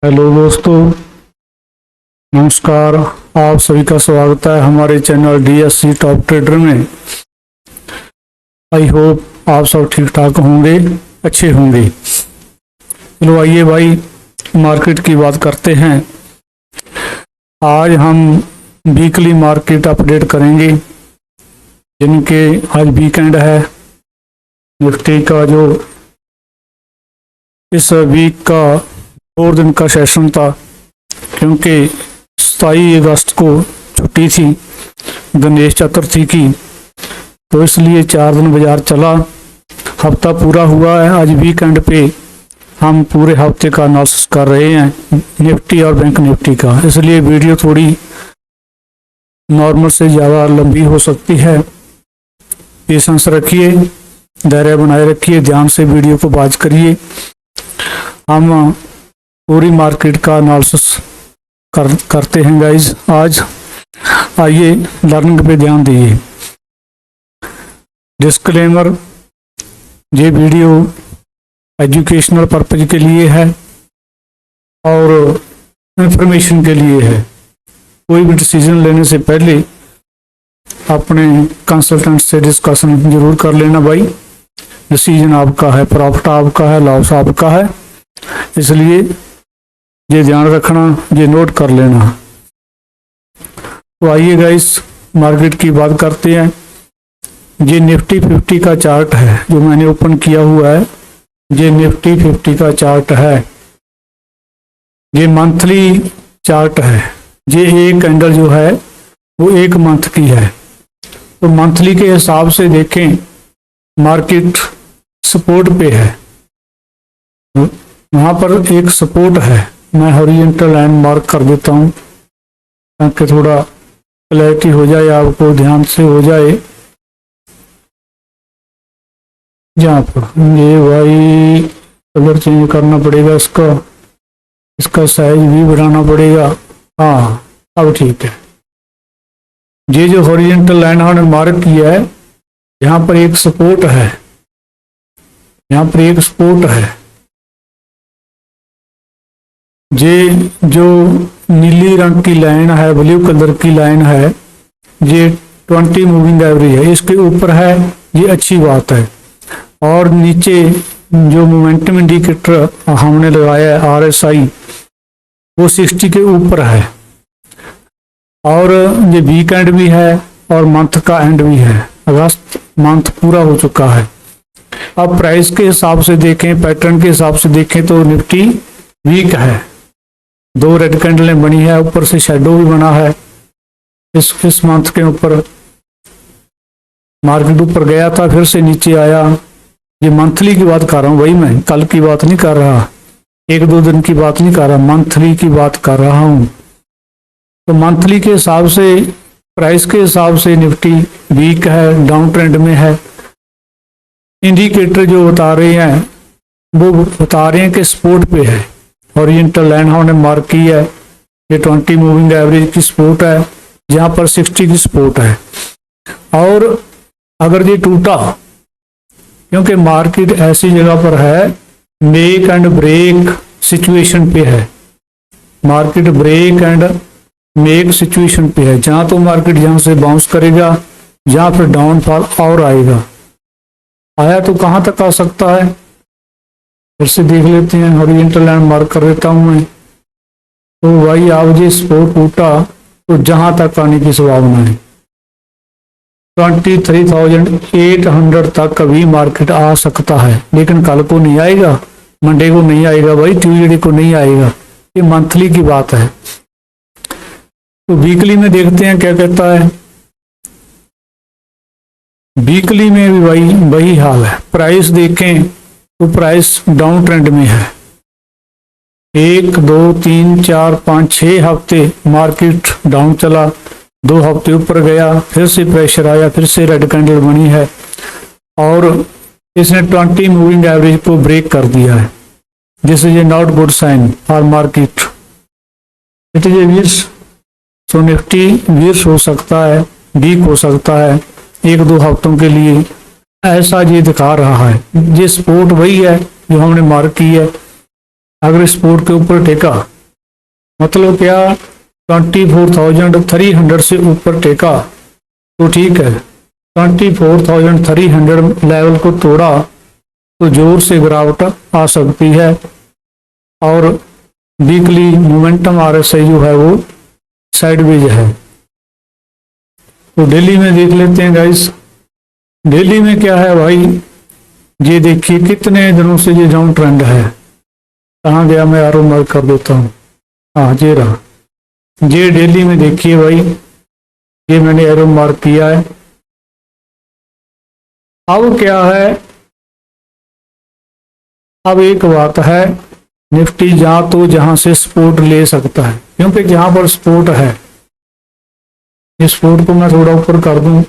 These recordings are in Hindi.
हेलो दोस्तों, नमस्कार। आप सभी का स्वागत है हमारे चैनल डीएससी टॉप ट्रेडर में। आई होप आप सब ठीक ठाक होंगे, अच्छे होंगे। चलो आइए भाई, मार्केट की बात करते हैं। आज हम वीकली मार्केट अपडेट करेंगे, जिनके आज वीकेंड है। निफ्टी का जो इस वीक का 4 दिन का सेशन था, क्योंकि 27 अगस्त को छुट्टी थी गणेश चतुर्थी की, तो इसलिए 4 दिन बाजार चला। हफ्ता पूरा हुआ है। आज वीकेंड पे हम पूरे हफ्ते का एनालिसिस कर रहे हैं निफ्टी और बैंक निफ्टी का, इसलिए वीडियो थोड़ी नॉर्मल से ज़्यादा लंबी हो सकती है। पेशेंस रखिए, धैर्य बनाए रखिए, ध्यान से वीडियो को वॉच करिए। हम पूरी मार्केट का एनालिसिस करते हैं गाइज आज। आइए लर्निंग पे ध्यान दीजिए। डिस्क्लेमर, ये वीडियो एजुकेशनल पर्पज के लिए है और इंफॉर्मेशन के लिए है। कोई भी डिसीजन लेने से पहले अपने कंसल्टेंट से डिस्कशन जरूर कर लेना भाई। डिसीजन आपका है, प्रॉफिट आपका है, लॉस आपका है, इसलिए ये ध्यान रखना, ये नोट कर लेना। तो आइए गाइस, मार्केट की बात करते हैं। ये निफ्टी 50 का चार्ट है जो मैंने ओपन किया हुआ है। ये निफ्टी 50 का चार्ट है, ये मंथली चार्ट है। ये एक कैंडल जो है वो 1 मंथ की है। तो मंथली के हिसाब से देखें, मार्केट सपोर्ट पे है। वहाँ पर एक सपोर्ट है, मैं हॉरिजॉन्टल लाइन मार्क कर देता हूँ ताकि थोड़ा क्लैरिटी हो जाए, आपको ध्यान से हो जाए। यहाँ पर ये भाई कलर चेंज करना पड़ेगा, इसका साइज भी बढ़ाना पड़ेगा। हाँ, अब ठीक है। ये जो हॉरिजॉन्टल लाइन हमने मार्क किया है, यहाँ पर एक सपोर्ट है, यहाँ पर एक सपोर्ट है। ये जो नीली रंग की लाइन है, ब्लू कलर की लाइन है, ये 20 मूविंग एवरेज है, इसके ऊपर है, ये अच्छी बात है। और नीचे जो मोमेंटम इंडिकेटर हमने लगाया है RSI, वो 60 के ऊपर है। और ये वीकेंड भी है और मंथ का एंड भी है। अगस्त मंथ पूरा हो चुका है। अब प्राइस के हिसाब से देखें, पैटर्न के हिसाब से देखें तो निफ्टी वीक है। 2 रेड कैंडलें बनी है, ऊपर से शेडो भी बना है। इस मंथ के ऊपर मार्केट ऊपर गया था, फिर से नीचे आया। ये मंथली की बात कर रहा हूँ भाई, मैं कल की बात नहीं कर रहा, 1-2 दिन की बात नहीं कर रहा, मंथली की बात कर रहा हूँ। तो मंथली के हिसाब से, प्राइस के हिसाब से निफ्टी वीक है, डाउन ट्रेंड में है। इंडिकेटर जो बता रहे हैं वो बता रहे हैं कि सपोर्ट पे है। हॉरिजॉन्टल लाइन हमने मार्क की है, ये 20 मूविंग एवरेज की सपोर्ट है, यहाँ पर 60 की सपोर्ट है। और अगर ये टूटा, क्योंकि मार्केट ऐसी जगह पर है, मेक एंड ब्रेक सिचुएशन पे है। Market break and make situation पे है। जहाँ तो मार्केट यहाँ से बाउंस करेगा, जहाँ फिर डाउनफॉल और आएगा। आया तो कहाँ तक आ सकता है, फिर से देख लेते हैं। हॉरिजॉन्टल लाइन मार्क कर देता हूं मैं। तो भाई आप जी सपोर्ट टूटा तो जहां तक आने की संभावना है 23,800 तक कभी मार्केट आ सकता है, लेकिन कल को नहीं आएगा, मंडे को नहीं आएगा भाई, ट्यूसडे को नहीं आएगा। ये मंथली की बात है। तो वीकली में देखते हैं क्या कहता है। वीकली में भी भाई वही हाल है। प्राइस देखें तो प्राइस डाउन ट्रेंड में है। 1, 2, 3, 4, 5, 6 हफ्ते मार्केट डाउन चला, 2 हफ्ते ऊपर गया, फिर से प्रेशर आया, फिर से रेड कैंडल बनी है और इसने 20 मूविंग एवरेज को ब्रेक कर दिया है। This is a not good sign for market, it is a weeks. So Nifty weeks हो सकता है, वीक हो सकता है 1-2 हफ्तों के लिए, ऐसा ये दिखा रहा है। ये सपोर्ट वही है जो हमने मार्क की है। अगर सपोर्ट के ऊपर टेका मतलब क्या, 24,300 से ऊपर टेका तो ठीक है, 24,300 लेवल को तोड़ा तो जोर से गिरावट आ सकती है। और वीकली मोमेंटम आरएसआई जो है वो साइडवेज है। तो डेली में देख लेते हैं गाइस। डेली में क्या है भाई, ये देखिए कितने दिनों से ये डाउन ट्रेंड है। कहाँ गया, मैं आरो मार्क कर देता हूँ, हाँ ये रहा। ये डेली में देखिए भाई, ये मैंने एरो मार्क किया है। अब क्या है, अब एक बात है, निफ्टी जहां से सपोर्ट ले सकता है, क्योंकि जहां पर सपोर्ट है, इस सपोर्ट को मैं थोड़ा ऊपर कर दूं,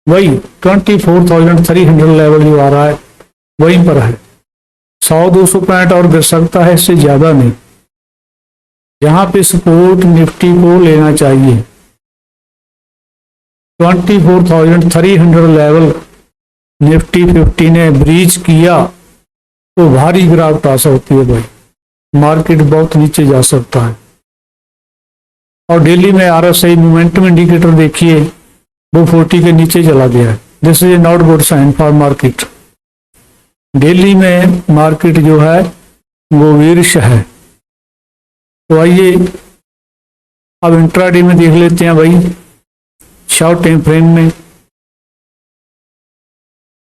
वही 24,300 लेवल जो आ रहा है वहीं पर है। 100-200 पॉइंट और गिर सकता है, इससे ज्यादा नहीं। यहाँ पे सपोर्ट निफ्टी को लेना चाहिए। 24,300 लेवल निफ्टी 50 ने ब्रीच किया तो भारी गिरावट आ सकती है भाई, मार्केट बहुत नीचे जा सकता है। और डेली में आरएसआई मोमेंटम इंडिकेटर देखिए, वो 40 के नीचे चला गया है। This is not good sign for market. Daily में मार्केट जो है वो वीरिश है। तो आइए अब इंट्राडे में देख लेते हैं भाई, शॉर्ट टाइम फ्रेम में।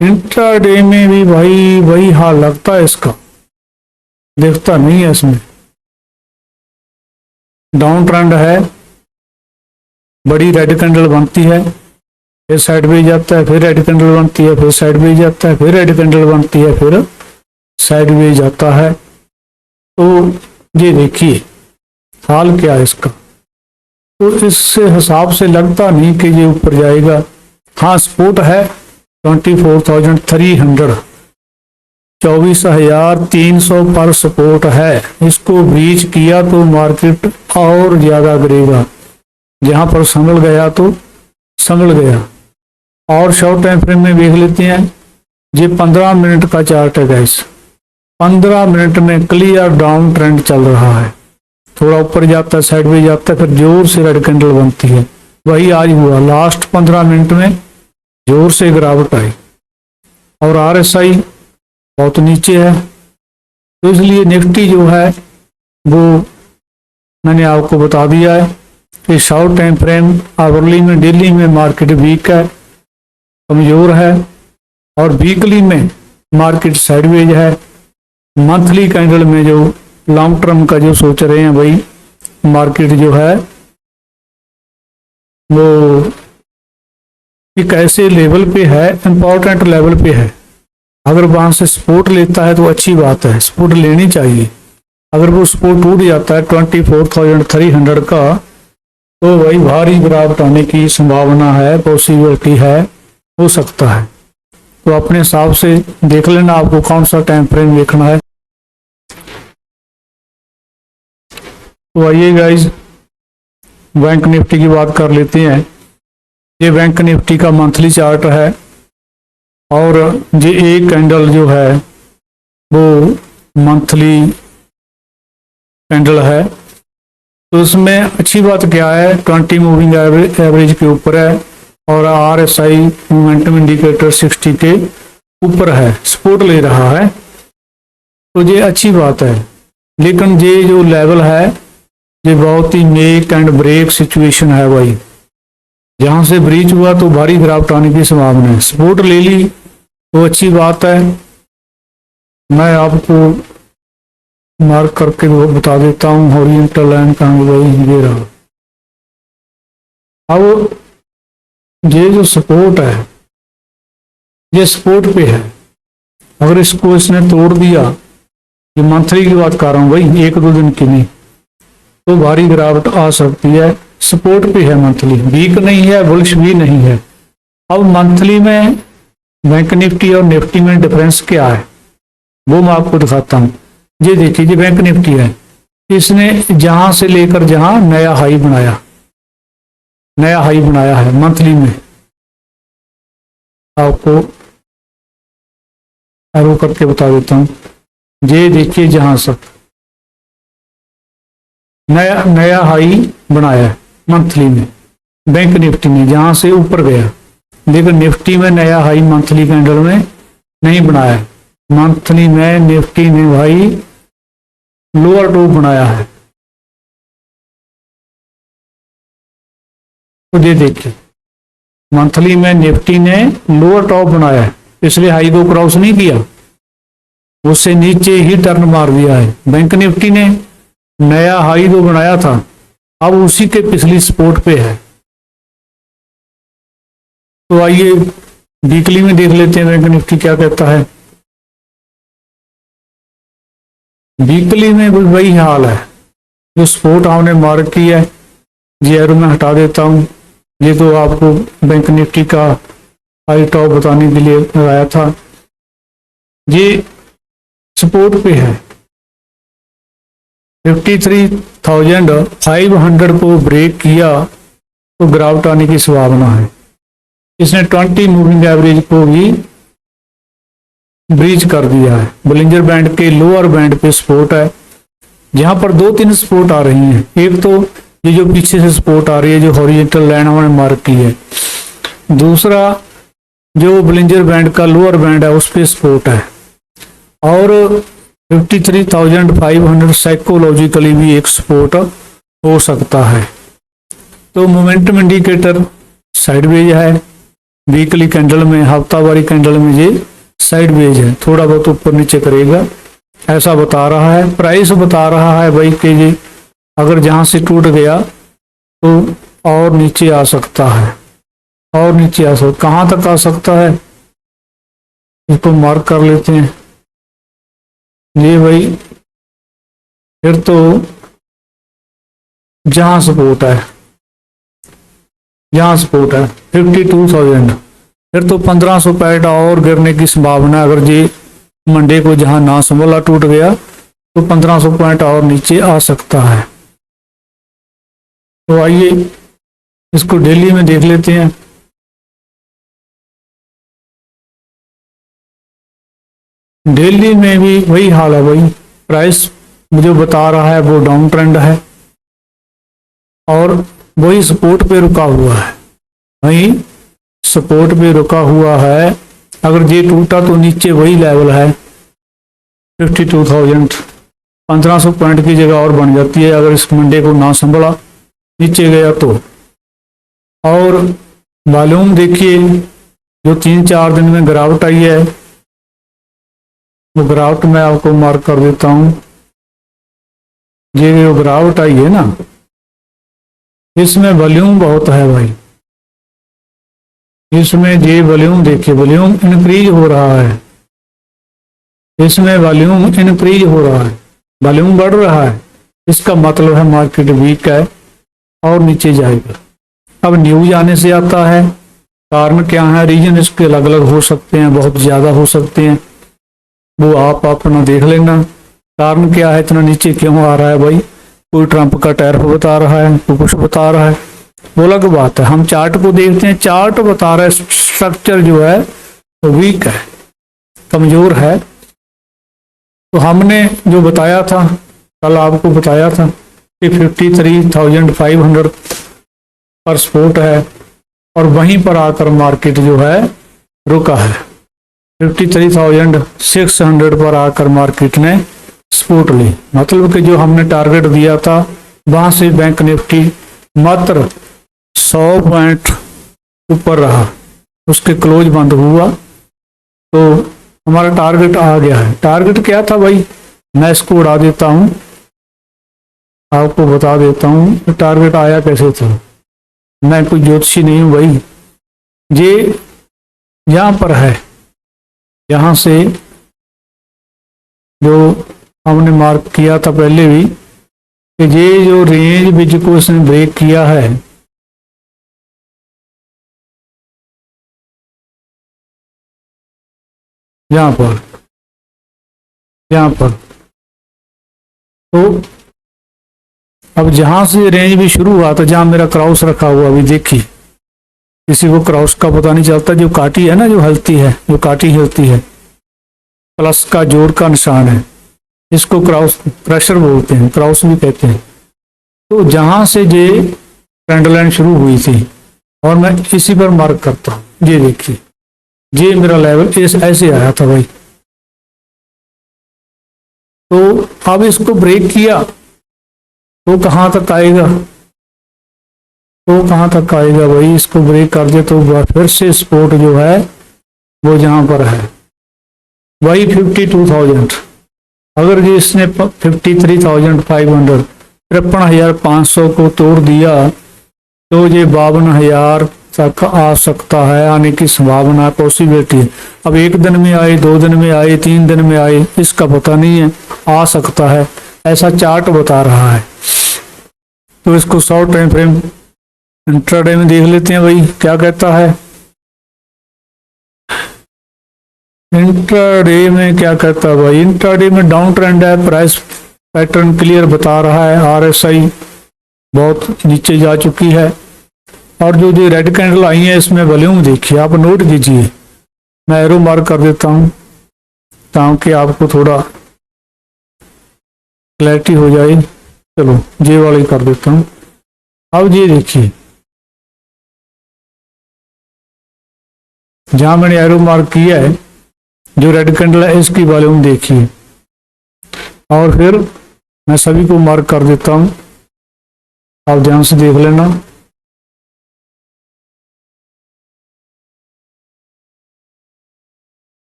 इंट्राडे में भी भाई वही हाल लगता है इसका, दिखता नहीं है इसमें। डाउन ट्रेंड है, बड़ी रेड कैंडल बनती है, फिर साइडवेज जाता है, फिर रेड कैंडल बनती है, फिर साइडवेज जाता है, फिर रेड कैंडल बनती है, फिर साइडवेज जाता है। तो ये देखिए हाल क्या है इसका। तो इससे हिसाब से लगता नहीं कि ये ऊपर जाएगा। हाँ सपोर्ट है 24,300, 24,300 पर सपोर्ट है। इसको ब्रीच किया तो मार्केट और ज्यादा गिरेगा, जहां पर संभल गया तो संभल गया। और शॉर्ट टाइम फ्रेम में देख लेते हैं, ये 15 मिनट का चार्ट है गाइस। 15 मिनट में क्लियर डाउन ट्रेंड चल रहा है, थोड़ा ऊपर जाता है, साइडवेज जाता है, फिर जोर से रेड कैंडल बनती है। वही आज हुआ, लास्ट 15 मिनट में जोर से गिरावट आई और आरएसआई बहुत नीचे है। तो इसलिए निफ्टी जो है वो मैंने आपको बता दिया है कि शॉर्ट टाइम फ्रेम आवरली में, डेली में मार्केट वीक है, कमजोर है, और वीकली में मार्केट साइडवेज है। मंथली कैंडल में जो लॉन्ग टर्म का जो सोच रहे हैं भाई, मार्केट जो है वो एक ऐसे लेवल पे है, इंपॉर्टेंट लेवल पे है। अगर वहां से सपोर्ट लेता है तो अच्छी बात है, सपोर्ट लेनी चाहिए। अगर वो सपोर्ट टूट जाता है 24,300 का, तो भाई भारी गिरावट आने की संभावना है, पॉसिबिलिटी है, हो सकता है। तो अपने हिसाब से देख लेना आपको कौन सा टाइम फ्रेम देखना है। तो आइए गाइज बैंक निफ्टी की बात कर लेते हैं। ये बैंक निफ्टी का मंथली चार्ट है और ये एक कैंडल जो है वो मंथली कैंडल है। तो इसमें अच्छी बात क्या है, 20 मूविंग एवरेज के ऊपर है और आरएसआई मोमेंटम इंडिकेटर 60 के ऊपर है, सपोर्ट ले रहा है। तो ये अच्छी बात है। लेकिन ये जो लेवल है ये बहुत ही मेक एंड ब्रेक सिचुएशन है भाई। जहां से ब्रीच हुआ तो भारी गिरावट आने की संभावना है। सपोर्ट ले ली तो अच्छी बात है, मैं आपको मार्क करके वो बता देता हूँ। हॉरिजॉन्टल लाइन कहाँ गई, ये रहा। अब ये जो सपोर्ट है ये सपोर्ट पे है, अगर इसको इसने तोड़ दिया, ये मंथली की बात कर रहा हूँ भाई, 1-2 दिन की नहीं, तो भारी गिरावट आ सकती है। सपोर्ट पे है मंथली, वीक नहीं है, बुलिश भी नहीं है। अब मंथली में बैंक निफ्टी और निफ्टी में डिफरेंस क्या है वो मैं आपको दिखाता हूँ। ये देखिए, ये बैंक निफ्टी है, इसने जहां से लेकर जहां नया हाई बनाया है मंथली में। आपको एरो करके बता देता हूं। ये देखिए, जहां से नया नया हाई बनाया है मंथली में, बैंक निफ्टी ने जहां से ऊपर गया, लेकिन निफ्टी में नया हाई मंथली कैंडल में नहीं बनाया। मंथली में निफ्टी ने भाई लोअर टॉप बनाया है। तो ये देखिए मंथली में निफ्टी ने लोअर टॉप बनाया है, पिछले हाई को क्रॉस नहीं किया, उससे नीचे ही टर्न मार दिया है। बैंक निफ्टी ने नया हाई जो बनाया था अब उसी के पिछली सपोर्ट पे है। तो आइए वीकली में देख लेते हैं बैंक निफ्टी क्या कहता है। वीकली में भी वही हाल है, जो सपोर्ट हमने मार्क की है ये एरो में हटा देता हूं। ये तो आपको बैंक निफ्टी का हाई टॉप बताने के लिए लगाया था, ये सपोर्ट पे है। 53,500 को ब्रेक किया तो गिरावट आने की संभावना है। इसने 20 मूविंग एवरेज को भी ब्रीच कर दिया है। बोलिंजर बैंड के लोअर बैंड पे सपोर्ट है, जहां पर 2-3 सपोर्ट आ रही हैं। एक तो ये जो पीछे से सपोर्ट आ रही है, जो हॉरिजॉन्टल लाइन हमने मार्क की है। दूसरा जो बोलिंजर बैंड का लोअर बैंड है उस पे सपोर्ट है। और 53,500 साइकोलॉजिकली भी एक सपोर्ट हो सकता है। तो मोमेंटम इंडिकेटर साइडवेज है वीकली कैंडल में, हफ्तावारी कैंडल में ये साइडवेज है, थोड़ा बहुत ऊपर नीचे करेगा ऐसा बता रहा है। प्राइस बता रहा है भाई कि ये अगर जहां से टूट गया तो और नीचे आ सकता है, और नीचे आ सकता, कहां तक आ सकता है इसको मार्क कर लेते हैं। ये भाई फिर तो जहां सपोर्ट है, जहां सपोर्ट है 52,000, फिर तो 1500 पॉइंट और गिरने की संभावना। अगर ये मंडे को जहां ना संभला टूट गया तो 1500 पॉइंट और नीचे आ सकता है। तो आइए इसको डेली में देख लेते हैं। डेली में भी वही हाल है भाई, प्राइस मुझे बता रहा है वो डाउन ट्रेंड है और वही सपोर्ट पे रुका हुआ है, वही सपोर्ट पे रुका हुआ है। अगर ये टूटा तो नीचे वही लेवल है 52,000, 1500 पॉइंट की जगह और बन जाती है अगर इस मंडे को ना संभला नीचे गया तो। और वॉल्यूम देखिए जो 3-4 दिन में गिरावट आई है, वो गिरावट मैं आपको मार्क कर देता हूं। ये जो गिरावट आई है ना, इसमें वॉल्यूम बहुत है भाई, इसमें ये वॉल्यूम देखिए, वॉल्यूम इंक्रीज हो रहा है, इसमें वॉल्यूम इंक्रीज हो रहा है, वॉल्यूम बढ़ रहा है। इसका मतलब है मार्केट वीक है और नीचे जाएगा। अब न्यूज आने से आता है, कारण क्या है, रीजन इसके अलग अलग हो सकते हैं, बहुत ज़्यादा हो सकते हैं, वो आप अपना देख लेना। कारण क्या है, इतना नीचे क्यों आ रहा है भाई, कोई ट्रंप का टैरिफ बता रहा है, कोई कुछ बता रहा है, वो अलग बात है। हम चार्ट को देखते हैं, चार्ट बता रहा है स्ट्रक्चर जो है वो वीक है, कमजोर है। तो हमने जो बताया था कल, आपको बताया था कि 53,500 पर सपोर्ट है और वहीं पर आकर मार्केट जो है रुका है। 53,600 पर आकर मार्केट ने सपोर्ट ली, मतलब कि जो हमने टारगेट दिया था वहां से बैंक निफ्टी मात्र 100 पॉइंट ऊपर रहा, उसके क्लोज बंद हुआ तो हमारा टारगेट आ गया है। टारगेट क्या था भाई, मैं इसको उड़ा देता हूं, आपको बता देता हूं कि टारगेट आया कैसे था। मैं कोई ज्योतिषी नहीं हूं भाई, ये यहां पर है, यहां से जो हमने मार्क किया था पहले भी कि ये जो रेंज भी को इसने ब्रेक किया है, यहां पर तो अब जहां से रेंज भी शुरू हुआ था, जहां मेरा क्रॉस रखा हुआ अभी देखिए, किसी को क्रॉस का पता नहीं चलता, जो काटी है ना, जो हलती है, जो काटी हिलती है, प्लस का जोड़ का निशान है, इसको क्रॉस प्रेशर बोलते हैं, क्रॉस भी कहते हैं। तो जहां से ये ट्रेंड लाइन शुरू हुई थी और मैं इसी पर मार्क करता हूं, ये देखिए ये मेरा लेवल ऐसे आया था भाई। तो अब इसको ब्रेक किया तो कहां तक आएगा, तो कहां तक आएगा भाई, इसको ब्रेक कर दे तो फिर से सपोर्ट जो है वो जहां पर है वही 52,000। अगर ये इसने 53,500 53,500 को तोड़ दिया तो ये 52,000 तक आ सकता है, आने की संभावना है, पॉसिबिलिटी है। अब एक दिन में आए, 2 दिन में आए, 3 दिन में आए, इसका पता नहीं है, आ सकता है, ऐसा चार्ट बता रहा है। तो इसको शॉर्ट टाइम फ्रेम इंट्राडे में देख लेते हैं भाई क्या कहता है। इंट्राडे में क्या कहता है भाई, इंट्राडे में डाउन ट्रेंड है, प्राइस पैटर्न क्लियर बता रहा है, आरएसआई बहुत नीचे जा चुकी है और जो जो रेड कैंडल आई है इसमें वॉल्यूम देखिए, आप नोट कीजिए, मैं एरो मार्क कर देता हूं ताकि आपको थोड़ा क्लैरिटी हो जाए। चलो ये वाली कर देता हूं। अब ये देखिए जहां मैंने एरो मार्क किया है जो रेड कैंडल है इसकी वॉल्यूम देखिए और फिर मैं सभी को मार्क कर देता हूं, आप ध्यान से देख लेना।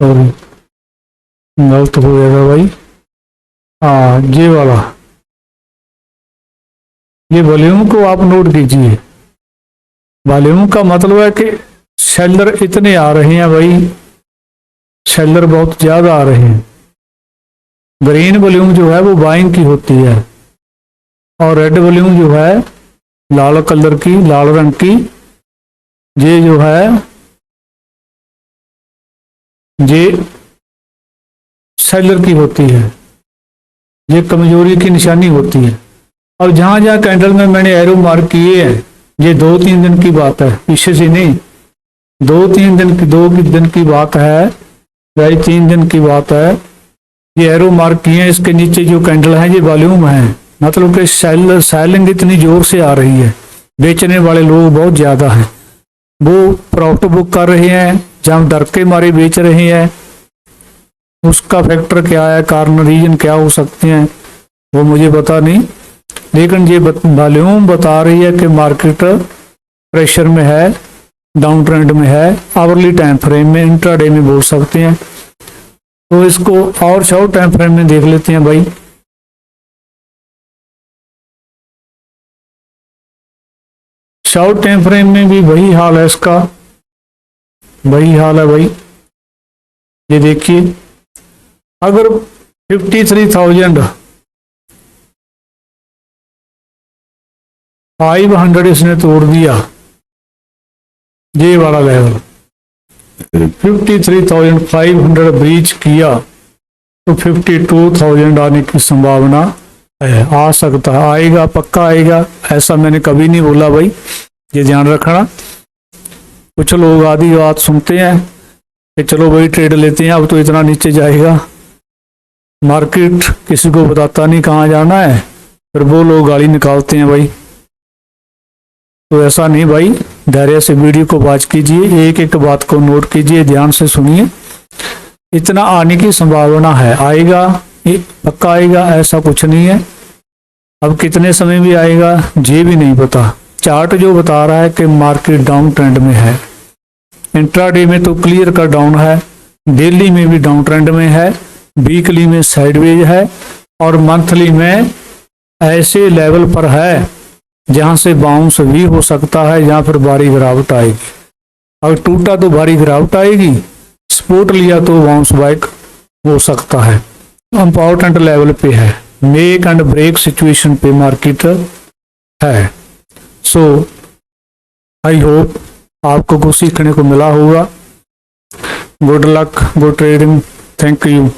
सॉरी गलत हो जाएगा भाई, हाँ ये वाला, ये वॉल्यूम को आप नोट कीजिए। वॉल्यूम का मतलब है कि सेलर इतने आ रहे हैं भाई, सेलर बहुत ज्यादा आ रहे हैं। ग्रीन वॉल्यूम जो है वो बाइंग की होती है और रेड वॉल्यूम जो है लाल कलर की, लाल रंग की, ये जो है ये सेलर की होती है, ये कमजोरी की निशानी होती है। और जहां जहां कैंडल में मैंने एरो मार्क किए हैं ये 2-3 दिन की बात है, पीछे से नहीं, 2-3 दिन की, 2 दिन की बात है भाई, 3 दिन की बात है। ये एरो मार्क किए हैं, इसके नीचे जो कैंडल है ये वॉल्यूम है, मतलब कि सेलिंग इतनी जोर से आ रही है, बेचने वाले लोग बहुत ज्यादा हैं, वो प्रॉफिट बुक कर रहे हैं, जहां डर के मारे बेच रहे हैं। उसका फैक्टर क्या है, कारण रीजन क्या हो सकते हैं वो मुझे पता नहीं, लेकिन ये वॉल्यूम बता रही है कि मार्केट प्रेशर में है, डाउन ट्रेंड में है, आवरली टाइम फ्रेम में, इंट्राडे में बोल सकते हैं। तो इसको और शॉर्ट टाइम फ्रेम में देख लेते हैं भाई। शॉर्ट टाइम फ्रेम में भी वही हाल है इसका, वही हाल है भाई। ये देखिए अगर 53,500 इसने तोड़ दिया, ये वाला लेवल 53,500 ब्रीच किया तो 52,000 आने की संभावना है, आ सकता है, आएगा, पक्का आएगा, ऐसा मैंने कभी नहीं बोला भाई, ये ध्यान रखना। कुछ लोग आधी बात सुनते हैं कि चलो भाई ट्रेड लेते हैं, अब तो इतना नीचे जाएगा, मार्केट किसी को बताता नहीं कहाँ जाना है, फिर वो लोग गाली निकालते हैं भाई। तो ऐसा नहीं भाई, धैर्य से वीडियो को वॉच कीजिए, एक एक बात को नोट कीजिए, ध्यान से सुनिए। इतना आने की संभावना है, आएगा, पक्का आएगा, ऐसा कुछ नहीं है। अब कितने समय में आएगा ये भी नहीं पता। चार्ट जो बता रहा है कि मार्केट डाउन ट्रेंड में है, इंट्राडे में तो क्लियर का डाउन है, डेली में भी डाउन ट्रेंड में है, वीकली में साइडवेज है और मंथली में ऐसे लेवल पर है जहां से बाउंस भी हो सकता है, जहां पर भारी गिरावट आएगी। अगर टूटा तो भारी गिरावट आएगी, सपोर्ट लिया तो बाउंस बैक हो सकता है। इंपॉर्टेंट लेवल पे है, मेक एंड ब्रेक सिचुएशन पे मार्केट है। सो आई होप आपको कुछ सीखने को मिला होगा। Good luck, good trading, thank you.